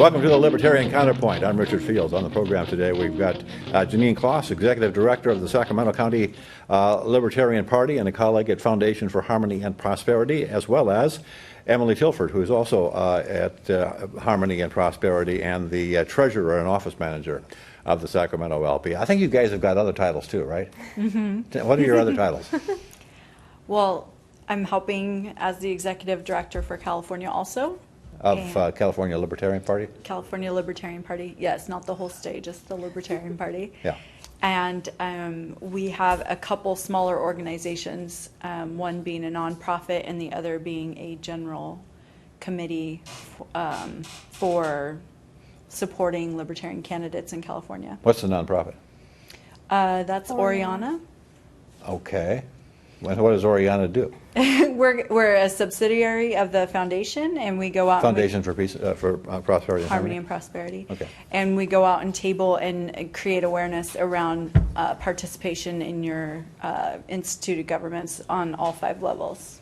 Welcome to the Libertarian Counterpoint. I'm Richard Fields. On the program today, we've got Janine Kloss, Executive Director of the Sacramento County Libertarian Party and a colleague at Foundation for Harmony and Prosperity, as well as Emily Tilford, who is also at Harmony and Prosperity and the Treasurer and Office Manager of the Sacramento LP. I think you guys have got other titles too, right? Mm-hmm. What are your other titles? Well, I'm helping as the Executive Director for California also. Of California Libertarian Party? California Libertarian Party, yes, not the whole state, just the Libertarian Party. Yeah. And we have a couple smaller organizations, one being a nonprofit and the other being a general committee for supporting libertarian candidates in California. What's the nonprofit? That's Oriana. Okay. What does Oriana do? We're a subsidiary of the foundation, and we go out. Foundation for Peace, for Prosperity and Harmony and Prosperity. Okay. And we go out and table and create awareness around participation in your instituted governments on all 5 levels.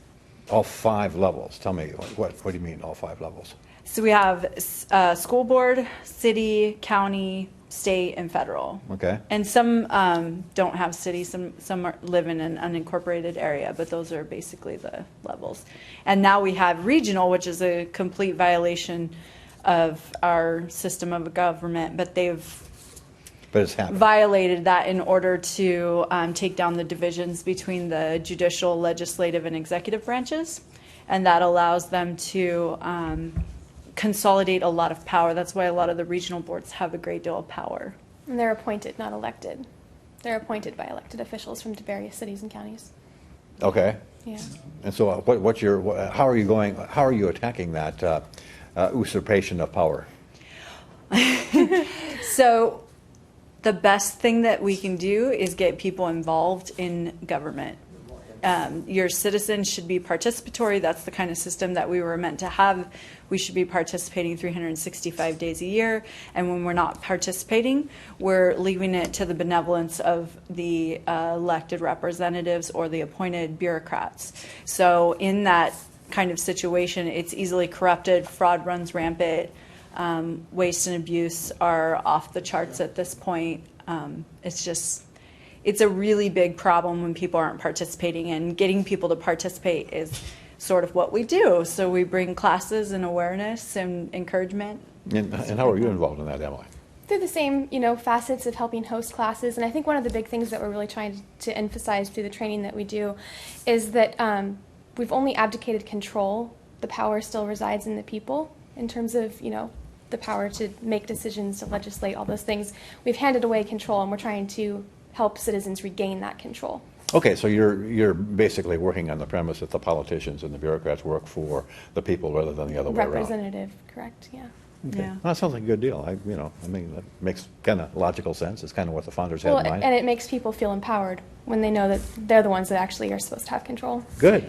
All 5 levels. Tell me, what do you mean all 5 levels? So we have school board, city, county, state, and federal. Okay. And some don't have city, some live in an unincorporated area, but those are basically the levels. And now we have regional, which is a complete violation of our system of government, but it's happening. Violated that in order to take down the divisions between the judicial, legislative, and executive branches. And that allows them to consolidate a lot of power. That's why a lot of the regional boards have a great deal of power. And they're appointed, not elected. They're appointed by elected officials from various cities and counties. Okay. Yeah. And so, how are you attacking that usurpation of power? So, the best thing that we can do is get people involved in government. Your citizens should be participatory. That's the kind of system that we were meant to have. We should be participating 365 days a year. And when we're not participating, we're leaving it to the benevolence of the elected representatives or the appointed bureaucrats. So in that kind of situation, it's easily corrupted. Fraud runs rampant. Waste and abuse are off the charts at this point. It's a really big problem when people aren't participating, and getting people to participate is sort of what we do. So we bring classes and awareness and encouragement. And how are you involved in that, Emily? Through the same, facets of helping host classes. And I think one of the big things that we're really trying to emphasize through the training that we do is that we've only abdicated control. The power still resides in the people in terms of, the power to make decisions, to legislate, all those things. We've handed away control, and we're trying to help citizens regain that control. Okay, so you're basically working on the premise that the politicians and the bureaucrats work for the people rather than the other way around. Representative, correct, yeah. Okay. Yeah. Well, that sounds like a good deal. That makes kind of logical sense. It's kind of what the founders had in mind. And it makes people feel empowered when they know that they're the ones that actually are supposed to have control. Good.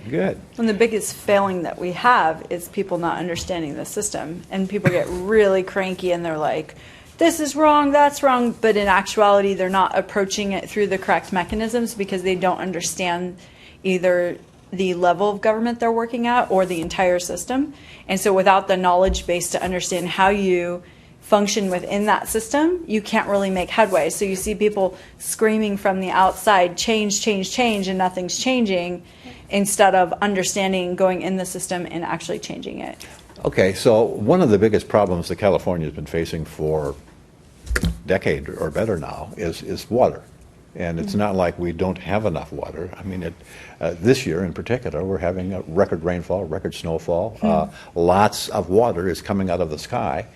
And the biggest failing that we have is people not understanding the system. And people get really cranky and they're like, this is wrong, that's wrong. But in actuality, they're not approaching it through the correct mechanisms because they don't understand either the level of government they're working at or the entire system. And so without the knowledge base to understand how you function within that system, you can't really make headway. So you see people screaming from the outside, change, change, change, and nothing's changing, instead of understanding, going in the system and actually changing it. Okay, so one of the biggest problems that California has been facing for a decade or better now is water. And it's not like we don't have enough water. I mean, this year in particular, we're having a record rainfall, record snowfall. Lots of water is coming out of the sky.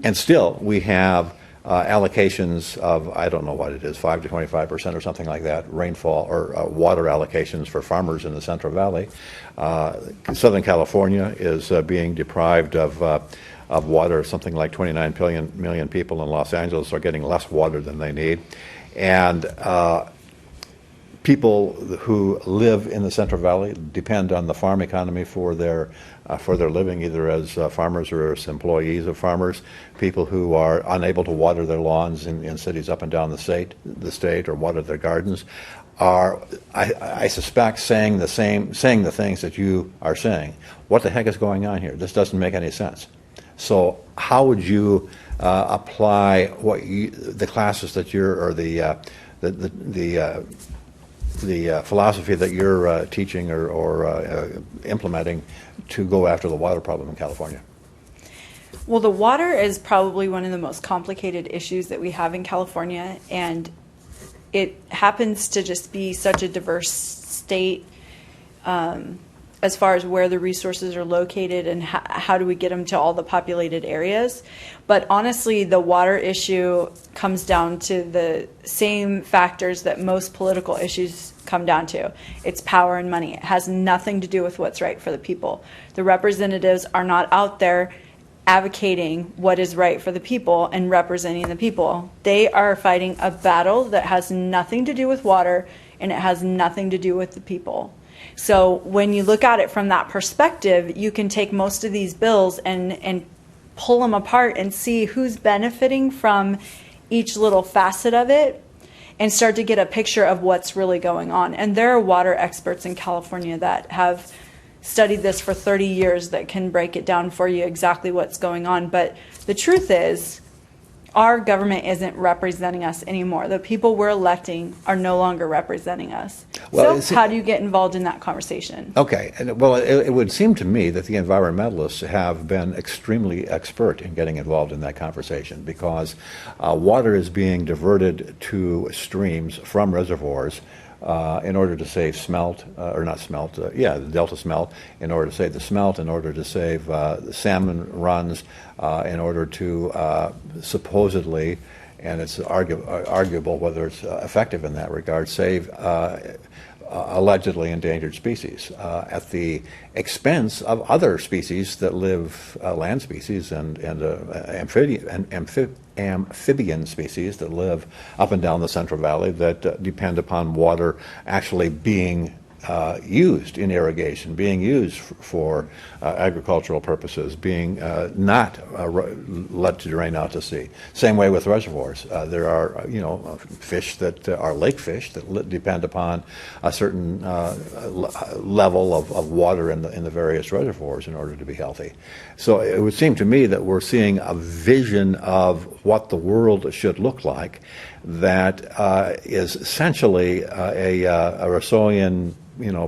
And still, we have allocations of, I don't know what it is, 5 to 25% or something like that, rainfall or water allocations for farmers in the Central Valley. Southern California is being deprived of water. Something like 29 million people in Los Angeles are getting less water than they need. And people who live in the Central Valley depend on the farm economy for their living, either as farmers or as employees of farmers. People who are unable to water their lawns in cities up and down the state, or water their gardens, are, I suspect, saying the things that you are saying. What the heck is going on here? This doesn't make any sense. So how would you apply the classes that you're, or the philosophy that you're teaching or implementing to go after the water problem in California? Well, the water is probably one of the most complicated issues that we have in California, and it happens to just be such a diverse state as far as where the resources are located and how do we get them to all the populated areas. But honestly, the water issue comes down to the same factors that most political issues come down to. It's power and money. It has nothing to do with what's right for the people. The representatives are not out there advocating what is right for the people and representing the people. They are fighting a battle that has nothing to do with water, and it has nothing to do with the people. So when you look at it from that perspective, you can take most of these bills and pull them apart and see who's benefiting from each little facet of it and start to get a picture of what's really going on. And there are water experts in California that have studied this for 30 years that can break it down for you exactly what's going on. But the truth is, our government isn't representing us anymore. The people we're electing are no longer representing us. Well, so how do you get involved in that conversation? Okay. Well, it would seem to me that the environmentalists have been extremely expert in getting involved in that conversation, because water is being diverted to streams from reservoirs in order to save the delta smelt, in order to save the smelt, in order to save the salmon runs, in order to supposedly, and it's arguable whether it's effective in that regard, save allegedly endangered species at the expense of other species that live, land species and amphibian species that live up and down the Central Valley that depend upon water actually being used in irrigation, being used for agricultural purposes, being not let to drain out to sea. Same way with reservoirs. There are, fish that are lake fish that depend upon a certain level of water in the various reservoirs in order to be healthy. So it would seem to me that we're seeing a vision of what the world should look like that is essentially a Rousseauian,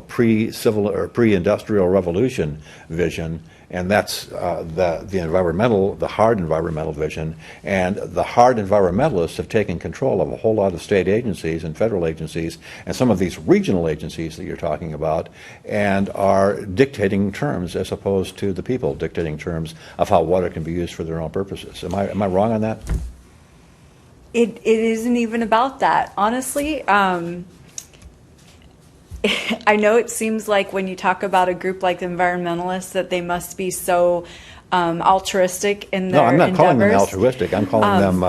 pre-civil or pre-industrial revolution vision, and that's the hard environmental vision. And the hard environmentalists have taken control of a whole lot of state agencies and federal agencies and some of these regional agencies that you're talking about, and are dictating terms as opposed to the people dictating terms of how water can be used for their own purposes. Am I wrong on that? It isn't even about that, honestly. I know it seems like when you talk about a group like the environmentalists that they must be so altruistic in their endeavors. No, I'm not calling them altruistic. I'm calling them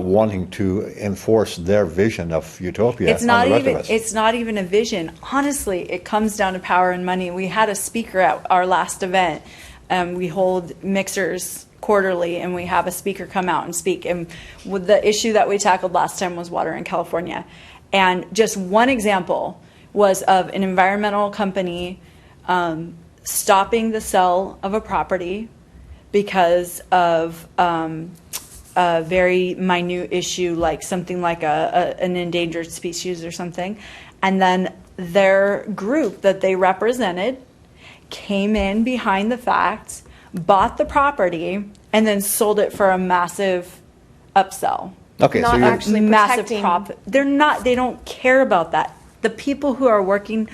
wanting to enforce their vision of utopia on the rest of us. It's not even a vision. Honestly, it comes down to power and money. We had a speaker at our last event. We hold mixers quarterly, and we have a speaker come out and speak. And with the issue that we tackled last time was water in California. And just one example was of an environmental company stopping the sale of a property because of a very minute issue, like something like an endangered species or something. And then their group that they represented came in behind the facts, bought the property, and then sold it for a massive upsell. Okay, not so you're actually massive protecting. profit. They don't care about that. The people who are working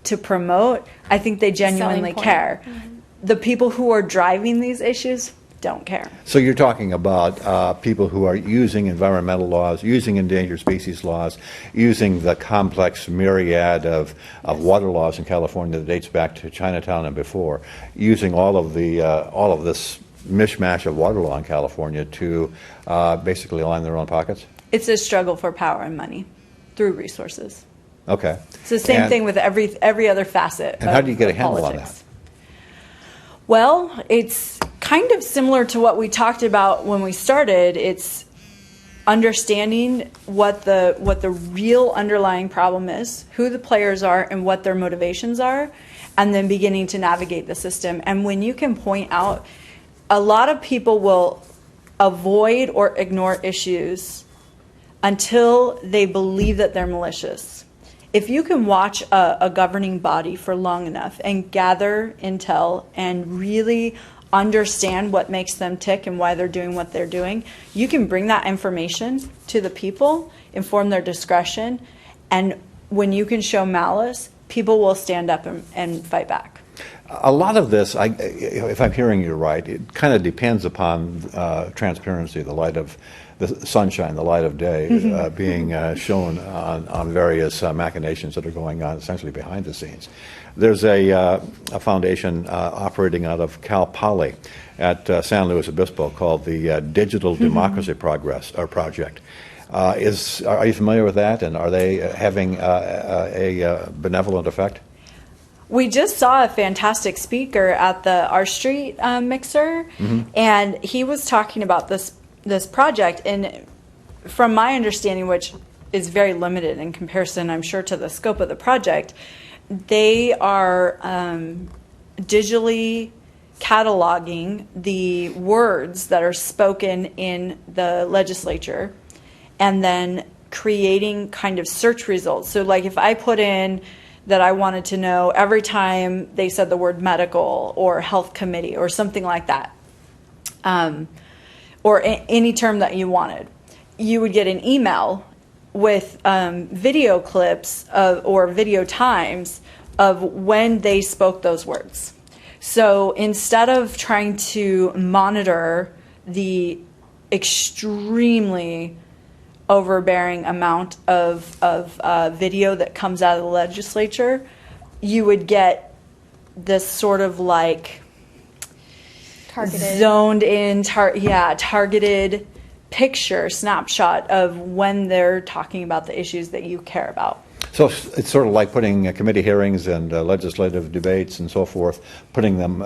to promote, I think they genuinely Selling point. care. Mm-hmm. The people who are driving these issues don't care. So you're talking about people who are using environmental laws, using endangered species laws, using the complex myriad of water laws in California that dates back to Chinatown and before, using all of this mishmash of water law in California to basically line their own pockets? It's a struggle for power and money through resources. Okay. It's the same thing with every other facet. And how do you get a handle politics. on that? Well, it's kind of similar to what we talked about when we started. It's understanding what the real underlying problem is, who the players are, and what their motivations are, and then beginning to navigate the system. And when you can point out a lot of people will avoid or ignore issues until they believe that they're malicious. If you can watch a governing body for long enough and gather intel and really understand what makes them tick and why they're doing what they're doing, you can bring that information to the people, inform their discretion, and when you can show malice, people will stand up and fight back. A lot of this, if I'm hearing you right, it kind of depends upon transparency, the light of the sunshine, the light of day being shown on various machinations that are going on essentially behind the scenes. There's a foundation operating out of Cal Poly at San Luis Obispo called the Digital Democracy Project. Are you familiar with that, and are they having a benevolent effect? We just saw a fantastic speaker at the R Street Mixer, and he was talking about this project. And from my understanding, which is very limited in comparison, I'm sure, to the scope of the project, they are digitally cataloging the words that are spoken in the legislature and then creating kind of search results. So like if I put in that I wanted to know every time they said the word medical or health committee or something like that, or any term that you wanted, you would get an email with video clips or video times of when they spoke those words. So instead of trying to monitor the extremely overbearing amount of video that comes out of the legislature, you would get this sort of like Targeted. zoned in, targeted picture, snapshot of when they're talking about the issues that you care about. So it's sort of like putting committee hearings and legislative debates and so forth, putting them,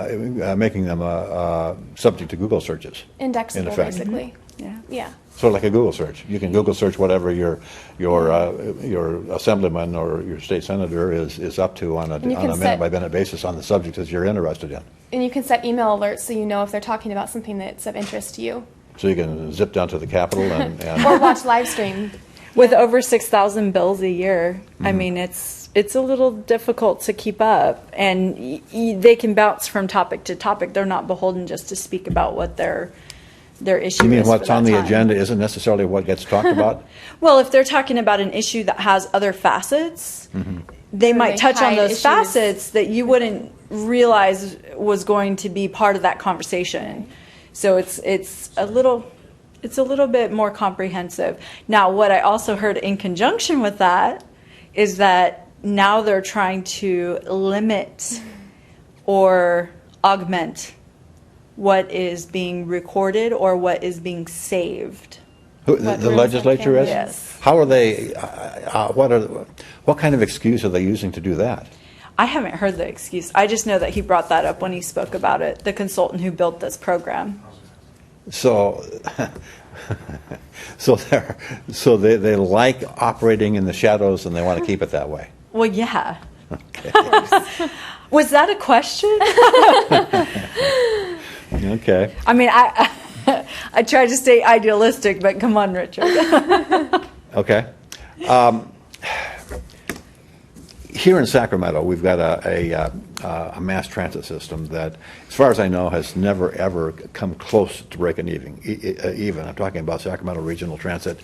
making them subject to Google searches. Indexable, in effect. basically. Yeah. Sort of like a Google search. You can Google search whatever your assemblyman or your state senator is up to on a minute-by-minute basis on the subject that you're interested in. And you can set email alerts so you know if they're talking about something that's of interest to you. So you can zip down to the Capitol and Or watch live stream. With over 6,000 bills a year, I mean, it's a little difficult to keep up, and they can bounce from topic to topic. They're not beholden just to speak about what their issue you mean is. what's for that on the time. agenda isn't necessarily what gets talked about? Well, if they're talking about an issue that has other facets, they Or might they touch on hide those issues. facets that you wouldn't realize was going to be part of that conversation. So it's a little bit more comprehensive. Now, what I also heard in conjunction with that is that now they're trying to limit or augment what is being recorded or what is being saved. The What legislature is? Yes. How are they, what kind of excuse are they using to do that? I haven't heard the excuse. I just know that he brought that up when he spoke about it, the consultant who built this program. So, they like operating in the shadows and they want to keep it that way. Well, yeah. Was that a question? Okay. I mean, I try to stay idealistic, but come on, Richard. Okay. Here in Sacramento, we've got a mass transit system that, as far as I know, has never, ever come close to breaking even. I'm talking about Sacramento Regional Transit,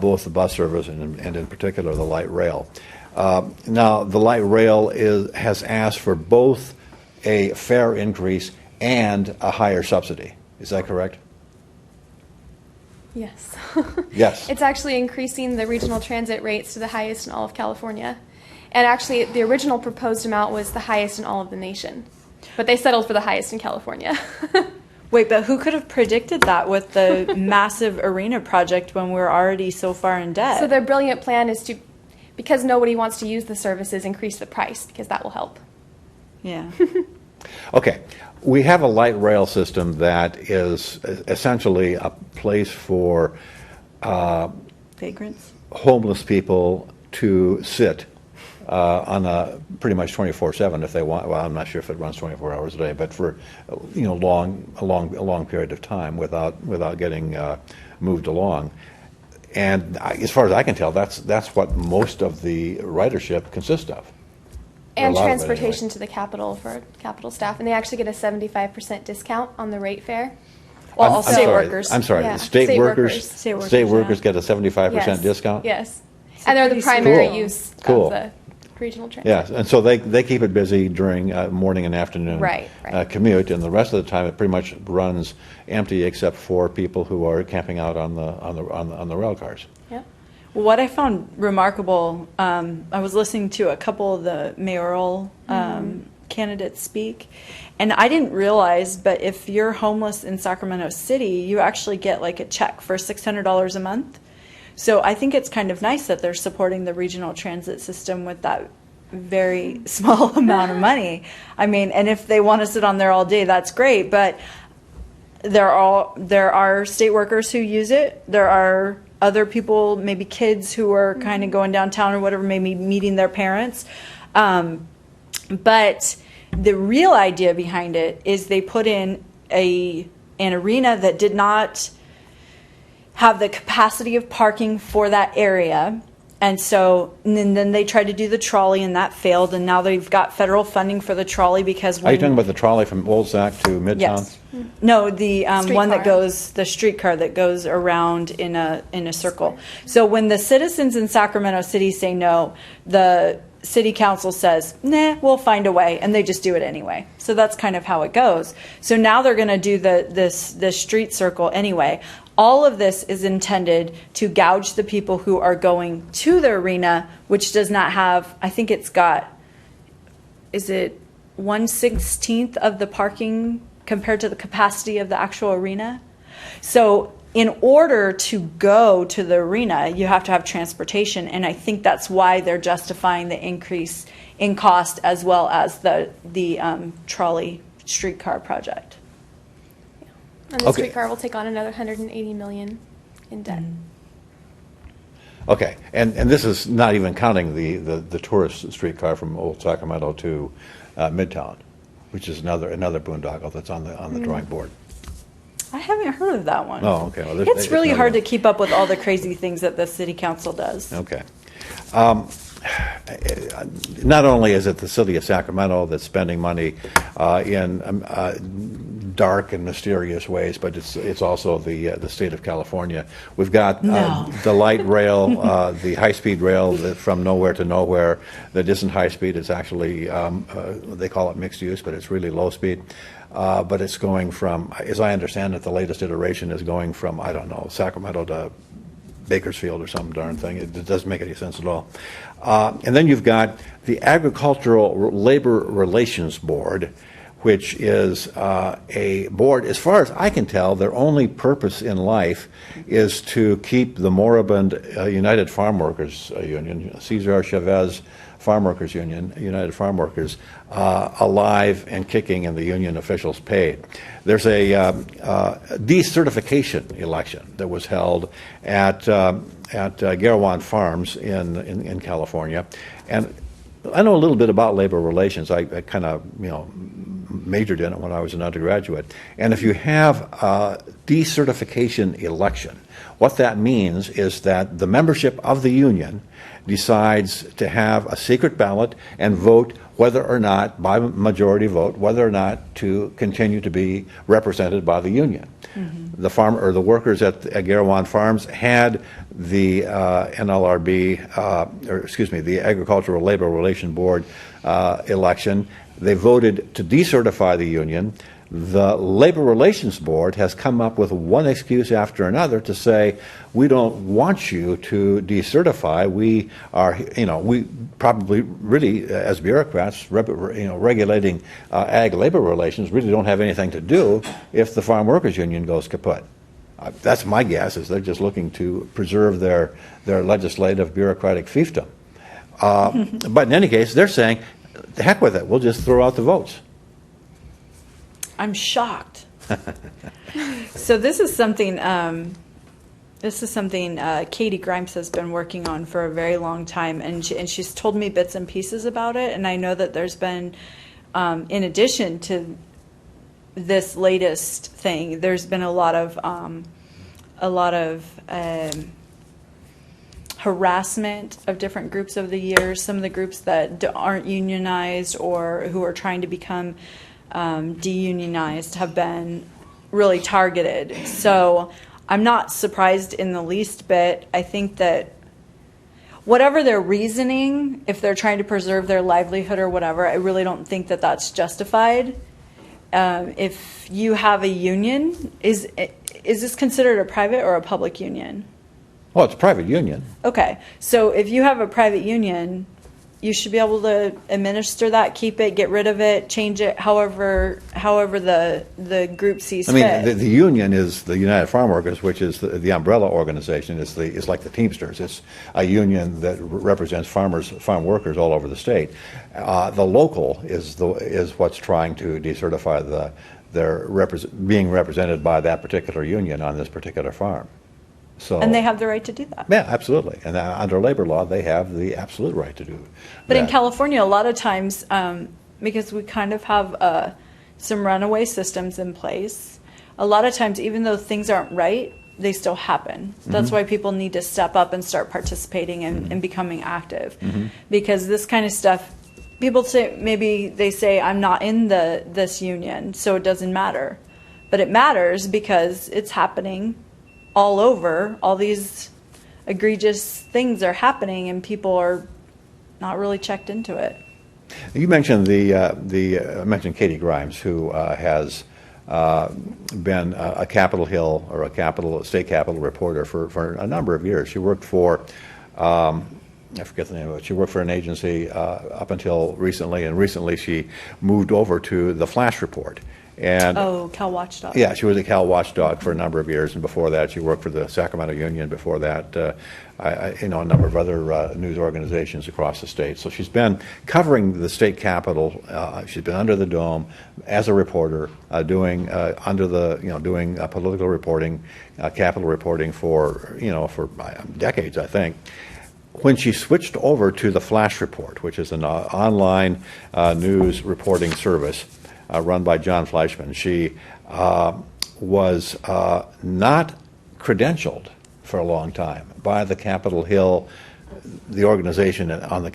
both the bus service and in particular the light rail. Now, the light rail has asked for both a fare increase and a higher subsidy. Is that correct? Yes. Yes. It's actually increasing the regional transit rates to the highest in all of California. And actually, the original proposed amount was the highest in all of the nation. But they settled for the highest in California. Wait, but who could have predicted that with the massive arena project when we're already so far in debt? So their brilliant plan is to, because nobody wants to use the services, increase the price, because that will help. Yeah. Okay. We have a light rail system that is essentially a place for Vagrants? homeless people to sit on a pretty much 24/7 if they want. Well, I'm not sure if it runs 24 hours a day, but for a long period of time without getting moved along. And as far as I can tell, that's what most of the ridership consists of. And A lot of it, transportation anyway. to the Capitol for Capitol staff, and they actually get a 75% discount on the rate fare. Well, I'm all state sorry, workers. I'm sorry. Yeah. State State workers. workers. State workers, get a 75% discount. Yes, and they're the pretty primary cool. use Cool. of the regional transit. Yes, and so they keep it busy during morning and afternoon Right. commute, and the rest of the time it pretty much runs empty except for people who are camping out on the rail cars. Yeah. What I found remarkable, I was listening to a couple of the mayoral candidates speak, and I didn't realize, but if you're homeless in Sacramento City, you actually get like a check for $600 a month. So I think it's kind of nice that they're supporting the regional transit system with that very small amount of money. I mean, and if they want to sit on there all day, that's great, but there are state workers who use it. There are other people, maybe kids who are kind of going downtown or whatever, maybe meeting their parents. But the real idea behind it is they put in an arena that did not have the capacity of parking for that area. And so and then they tried to do the trolley, and that failed. And now they've got federal funding for the trolley because Are you talking about the trolley from Old Sac to Midtown? Yes. No, the one that Streetcar. goes, the streetcar that goes around in a circle. So when the citizens in Sacramento City say no, the city council says, nah, we'll find a way, and they just do it anyway. So that's kind of how it goes. So now they're going to do the street circle anyway. All of this is intended to gouge the people who are going to the arena, which does not have, I think it's got, is it 1/16 of the parking compared to the capacity of the actual arena? So in order to go to the arena, you have to have transportation, and I think that's why they're justifying the increase in cost as well as the trolley streetcar project. And the Okay. streetcar will take on another $180 million in debt. Okay, and this is not even counting the tourist streetcar from Old Sacramento to Midtown, which is another boondoggle that's on the drawing board. I haven't heard of that one. Oh, okay. Well, It's really hard to to keep up with all the crazy things that the city council does. Okay. Not only is it the city of Sacramento that's spending money in dark and mysterious ways, but it's also the state of California. We've got No. the light rail, the high-speed rail that from nowhere to nowhere that isn't high-speed. It's actually, they call it mixed use, but it's really low-speed. But it's going from, as I understand it, the latest iteration is going from, I don't know, Sacramento to Bakersfield or some darn thing. It doesn't make any sense at all. And then you've got the Agricultural Labor Relations Board, which is a board, as far as I can tell, their only purpose in life is to keep the moribund United Farm Workers Union, Cesar Chavez Farm Workers Union, United Farm Workers, alive and kicking, and the union officials paid. There's a decertification election that was held at Garawan Farms in California, and I know a little bit about labor relations. I kind of majored in it when I was an undergraduate. And if you have a decertification election, what that means is that the membership of the union decides to have a secret ballot and vote whether or not, by majority vote, whether or not to continue to be represented by the union. Mm-hmm. The workers at Garawan Farms had the NLRB, the Agricultural Labor Relations Board election. They voted to decertify the union. The Labor Relations Board has come up with one excuse after another to say, we don't want you to decertify. We are, we probably really, as bureaucrats, regulating ag labor relations, really don't have anything to do if the Farm Workers Union goes kaput. That's my guess, is they're just looking to preserve their legislative bureaucratic fiefdom. But in any case, they're saying, the heck with it, we'll just throw out the votes. I'm shocked. So this is something This is something Katie Grimes has been working on for a very long time, and she's told me bits and pieces about it. And I know that there's been, in addition to this latest thing, there's been a lot of harassment of different groups over the years. Some of the groups that aren't unionized or who are trying to become deunionized have been really targeted. So I'm not surprised in the least bit. I think that whatever their reasoning, if they're trying to preserve their livelihood or whatever, I really don't think that that's justified. If you have a union, is this considered a private or a public union? Well, it's a private union. Okay, so if you have a private union, you should be able to administer that, keep it, get rid of it, change it, however the group sees fit. I mean, the union is the United Farm Workers, which is the umbrella organization. It's like the Teamsters. It's a union that represents farm workers all over the state. The local is what's trying to decertify being represented by that particular union on this particular farm. So, and they have the right to do that. Yeah, absolutely. And under labor law, they have the absolute right to do But that. in California, a lot of times, because we kind of have some runaway systems in place, a lot of times, even though things aren't right, they still happen. That's why people need to step up and start participating and becoming active. Because this kind of stuff, people say, maybe they say, I'm not in this union, so it doesn't matter. But it matters because it's happening all over. All these egregious things are happening, and people are not really checked into it. You mentioned mentioned Katie Grimes, who has been a Capitol Hill or a state capitol reporter for a number of years. She worked for I forget the name of it. She worked for an agency up until recently, and recently she moved over to the Flash Report. And Cal Watchdog. Yeah, she was a Cal Watchdog for a number of years, and before that, she worked for the Sacramento Union. Before that, a number of other news organizations across the state. So she's been covering the state capitol. She's been under the dome as a reporter, doing political reporting, capitol reporting for decades, I think. When she switched over to the Flash Report, which is an online news reporting service run by John Fleischman, she was not credentialed for a long time by the Capitol Hill, the organization at the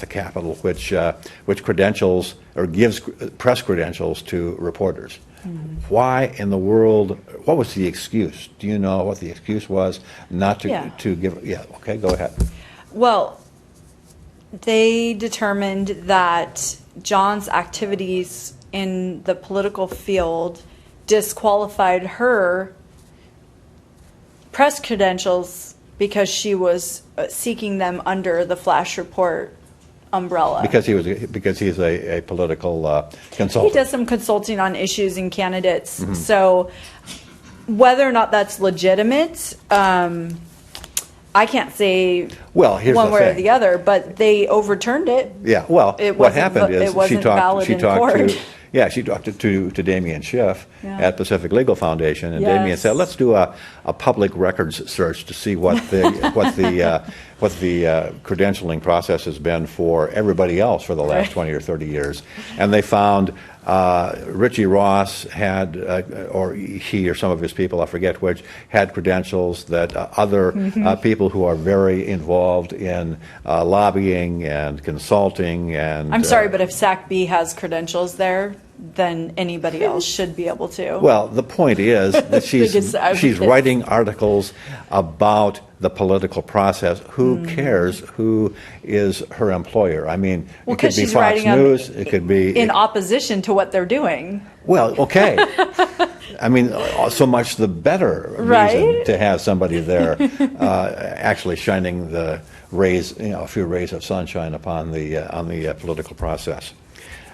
Capitol, which credentials or gives press credentials to reporters. Why in the world? What was the excuse? Do you know what the excuse was not to give? Yeah. Okay. Go ahead. Well, they determined that John's activities in the political field disqualified her press credentials because she was seeking them under the Flash Report umbrella. Because he's a political consultant. He does some consulting on issues and candidates. So whether or not that's legitimate, I can't say one way or the other, but they overturned it. Yeah, well, what happened is she talked to Damian Schiff at Pacific Legal Foundation, and Damian said, "Let's do a public records search to see what the credentialing process has been for everybody else for the last 20 or 30 years," and they found Richie Ross had, or he or some of his people, I forget which, had credentials that other people who are very involved in lobbying and consulting and... I'm sorry, but if SACB has credentials there, then anybody else should be able to. Well, the point is that she's writing articles about the political process. Who cares who is her employer? I mean, it could be Fox News, it could be... in opposition to what they're doing. Well, okay. I mean, so much the better reason to have somebody there actually shining the rays, a few rays of sunshine upon the political process.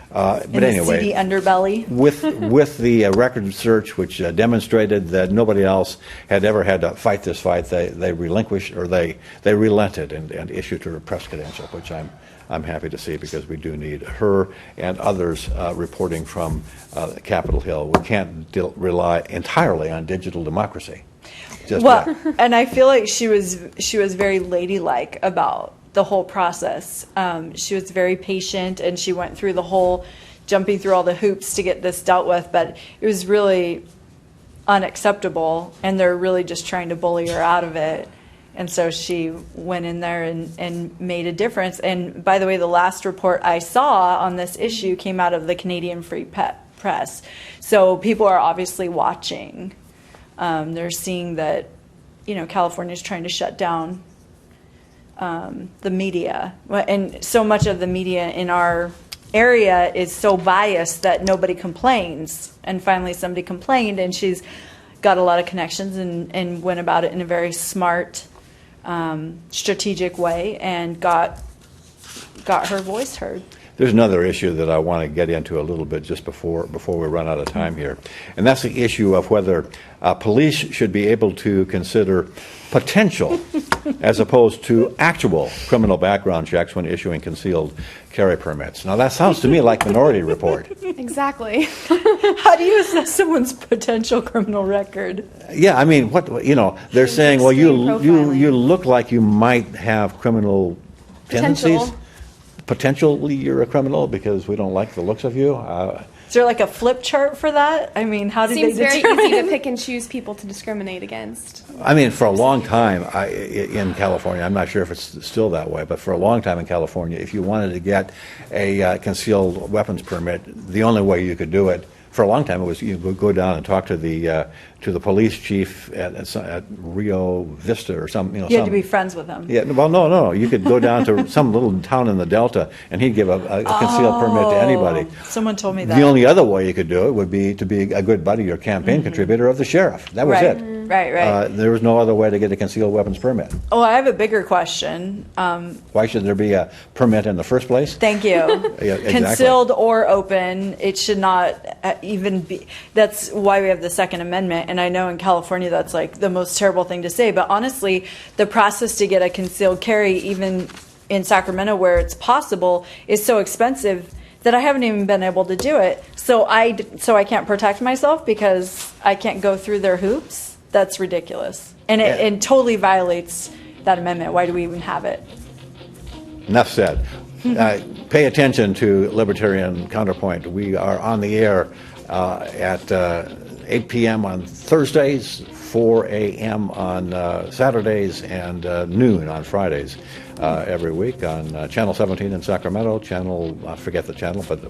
But anyway, the seedy underbelly. with the record search, which demonstrated that nobody else had ever had to fight this fight, they relinquished, or they relented and issued her a press credential, which I'm happy to see, because we do need her and others reporting from Capitol Hill. We can't rely entirely on digital democracy. Just Well, and I feel like she was very ladylike about the whole process. She was very patient, and she went through the whole jumping through all the hoops to get this dealt with. But it was really unacceptable, and they're really just trying to bully her out of it. And so she went in there and made a difference. And by the way, the last report I saw on this issue came out of the Canadian Free Press. So people are obviously watching. They're seeing that, California is trying to shut down the media. And so much of the media in our area is so biased that nobody complains. And finally somebody complained, and she's got a lot of connections and went about it in a very smart, strategic way, and got her voice heard. There's another issue that I want to get into a little bit just before we run out of time here, and that's the issue of whether police should be able to consider potential as opposed to actual criminal background checks when issuing concealed carry permits. Now that sounds to me like Minority Report. Exactly. How do you assess someone's potential criminal record? Yeah, I mean, they're saying, well, you profiling. look like you might have criminal tendencies. Potential. Potentially you're a criminal because we don't like the looks of you. Is there like a flip chart for that? I mean, how do Seems they very determine? easy to pick and choose people to discriminate against. I mean, for a long time in California, I'm not sure if it's still that way, but for a long time in California, if you wanted to get a concealed weapons permit, the only way you could do it, for a long time, it was you would go down and talk to the police chief at Rio Vista or something. You had to be friends with them. Yeah, well, no. You could go down to some little town in the Delta, and he'd give a concealed permit to anybody. Someone told me that. The only other way you could do it would be to be a good buddy or campaign contributor of the sheriff. That was Right. it. Right. There was no other way to get a concealed weapons permit. Oh, I have a bigger question. Why should there be a permit in the first place? Thank you. Yeah, exactly. Concealed or open, it should not even be. That's why we have the Second Amendment. And I know in California that's like the most terrible thing to say. But honestly, the process to get a concealed carry, even in Sacramento where it's possible, is so expensive that I haven't even been able to do it. So I can't protect myself because I can't go through their hoops. That's ridiculous. And it totally violates that amendment. Why do we even have it? Enough said. Pay attention to Libertarian Counterpoint. We are on the air at 8 p.m. on Thursdays, 4 a.m. on Saturdays, and noon on Fridays every week on Channel 17 in Sacramento. I forget the channel, but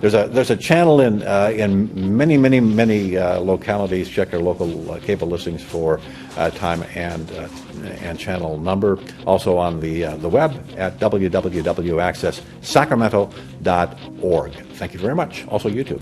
there's a channel in many localities. Check your local cable listings for time and channel number. Also on the web at www.accesssacramento.org. Thank you very much. Also YouTube.